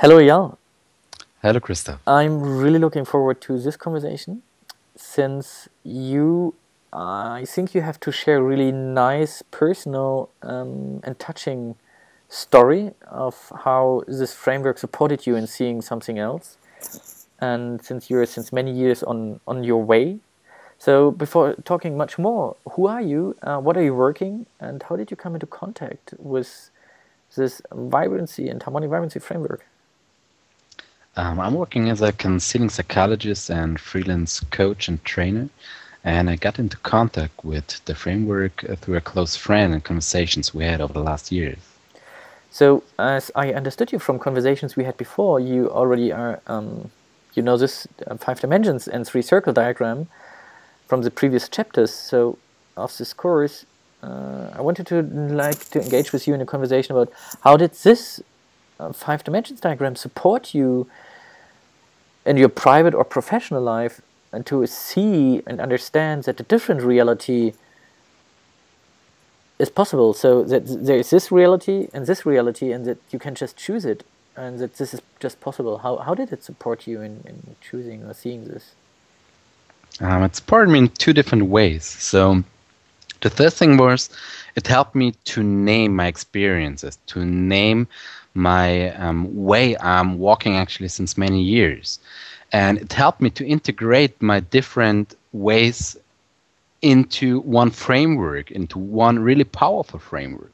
Hello, Eyal. Hello, Christoph. I'm really looking forward to this conversation since I think you have to share a really nice, personal, and touching story of how this framework supported you in seeing something else. And since you're since many years on your way. So before talking much more, who are you? What are you working? And how did you come into contact with this vibrancy and harmonic vibrancy framework? I'm working as a counseling psychologist and freelance coach and trainer, and I got into contact with the framework through a close friend and conversations we had over the last years. So, as I understood you from conversations we had before, you already are, you know this 5 dimensions and 3 circle diagram from the previous chapters. So, of this course, I wanted to engage with you in a conversation about how did this 5 dimensions diagram support you in your private or professional life, and to see and understand that a different reality is possible. So that there is this reality, and that you can just choose it, and that this is just possible. How did it support you in choosing or seeing this? It supported me in two different ways. So the first thing was it helped me to name my experiences, to name my way I'm walking actually since many years. And it helped me to integrate my different ways into one framework, into one really powerful framework.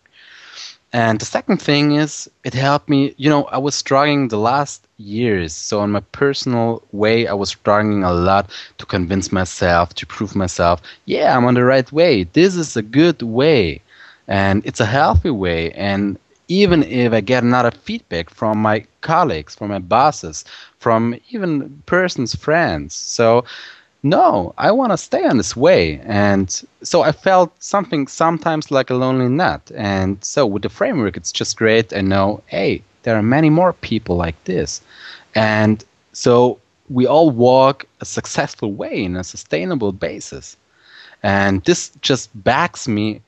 And the second thing is it helped me, I was struggling the last years. So in my personal way, I was struggling a lot to convince myself, to prove myself, yeah, I'm on the right way. This is a good way. And it's a healthy way. And even if I get another feedback from my colleagues, from my bosses, from even persons, friends. So no, I want to stay on this way. And so I felt something sometimes like a lonely nut. And so with the framework, it's just great. I know, hey, there are many more people like this. And so we all walk a successful way in a sustainable basis. And this just backs me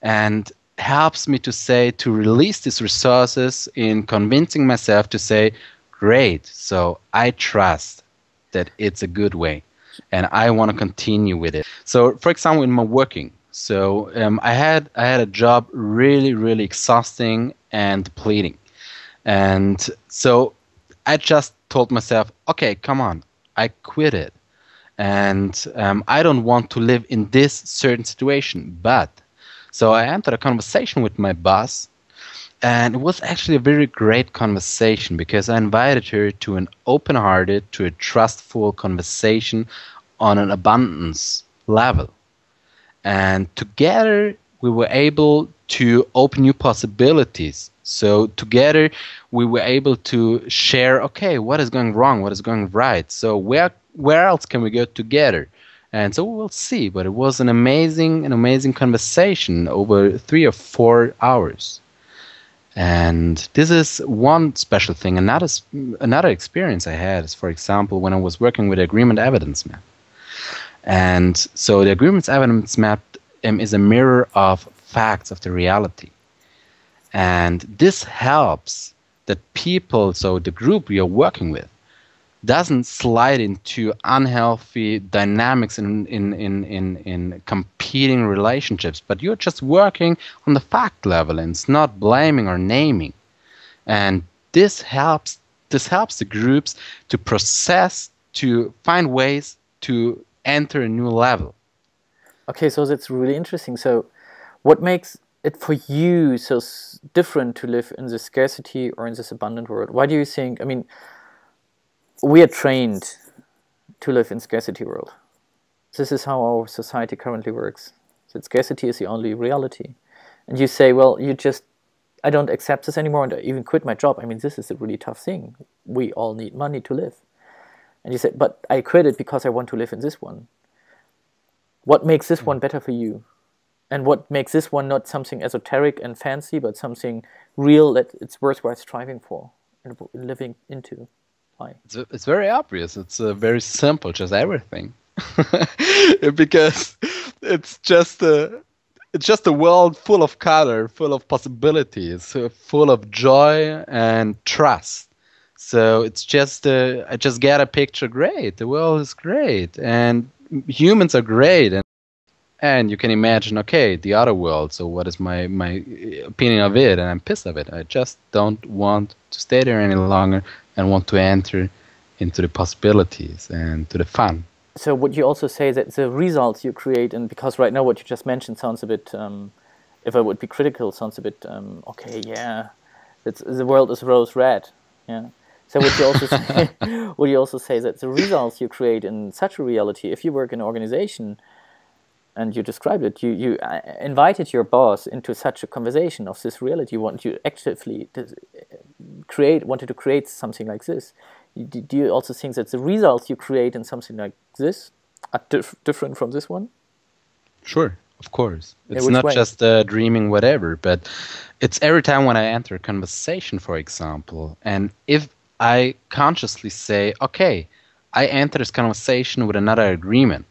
and helps me to release these resources in convincing myself to say, great, so I trust that it's a good way and I want to continue with it. So for example, in my working, so I had a job really, really exhausting and depleting. And so I just told myself, okay, come on, I quit it. And I don't want to live in this certain situation, but so I entered a conversation with my boss, and it was actually a very great conversation because I invited her to an open-hearted, to a trustful conversation on an abundance level. And together we were able to open new possibilities. So together we were able to share, okay, what is going wrong, what is going right? So where else can we go together? And so we'll see, but it was an amazing conversation over 3 or 4 hours. And this is one special thing. Another experience I had is, for example, when I was working with the agreement evidence map. And so the agreement evidence map is a mirror of facts of the reality. And this helps that people, so the group we are working with, doesn't slide into unhealthy dynamics in competing relationships, but you're just working on the fact level, and it's not blaming or naming. And this helps the groups to process, to find ways to enter a new level. Okay, so that's really interesting. So what makes it for you so different to live in this scarcity or in this abundant world? Why do you think, I mean, we are trained to live in scarcity world. This is how our society currently works. That scarcity is the only reality. And you say, well, I don't accept this anymore and I even quit my job. I mean, this is a really tough thing. We all need money to live. And you say, but I quit it because I want to live in this one. What makes this one better for you? And what makes this one not something esoteric and fancy, but something real that it's worthwhile striving for and living into? It's very obvious. It's very simple, just everything. Because it's just a world full of color, full of possibilities, full of joy and trust. So it's just I just get a picture. Great, the world is great, and humans are great, and you can imagine, okay, the other world. So what is my opinion of it? And I'm pissed of it. I just don't want to stay there any longer, and want to enter into the possibilities and to the fun. So would you also say that the results you create, and because right now what you just mentioned sounds a bit, if I would be critical, sounds a bit, okay, yeah, the world is rose red, yeah. So would you also say, would you also say that the results you create in such a reality, if you work in an organization, and you described it, you invited your boss into such a conversation of this reality, you actively wanted to create something like this. Do you also think that the results you create in something like this are different from this one? Sure, of course. It's which not way? just dreaming whatever, but it's every time when I enter a conversation, for example, and if I consciously say, okay, I enter this conversation with another agreement,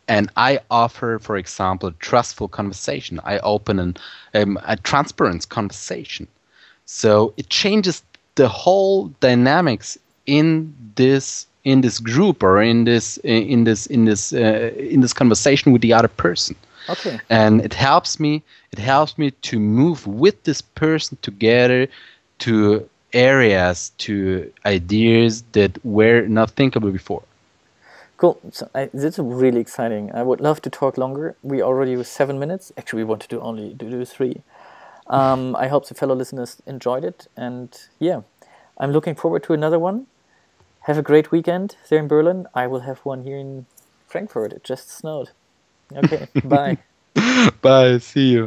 and I offer, for example, a trustful conversation. I open a transparent conversation. So it changes the whole dynamics in this group, or in this conversation with the other person. Okay. And it helps me to move with this person together to areas, to ideas that were not thinkable before. Cool. So this is really exciting. I would love to talk longer. We already with 7 minutes. Actually, we want to do 3. I hope the fellow listeners enjoyed it. And yeah, I'm looking forward to another one. Have a great weekend there in Berlin. I will have one here in Frankfurt. It just snowed. Okay, bye. Bye. See you.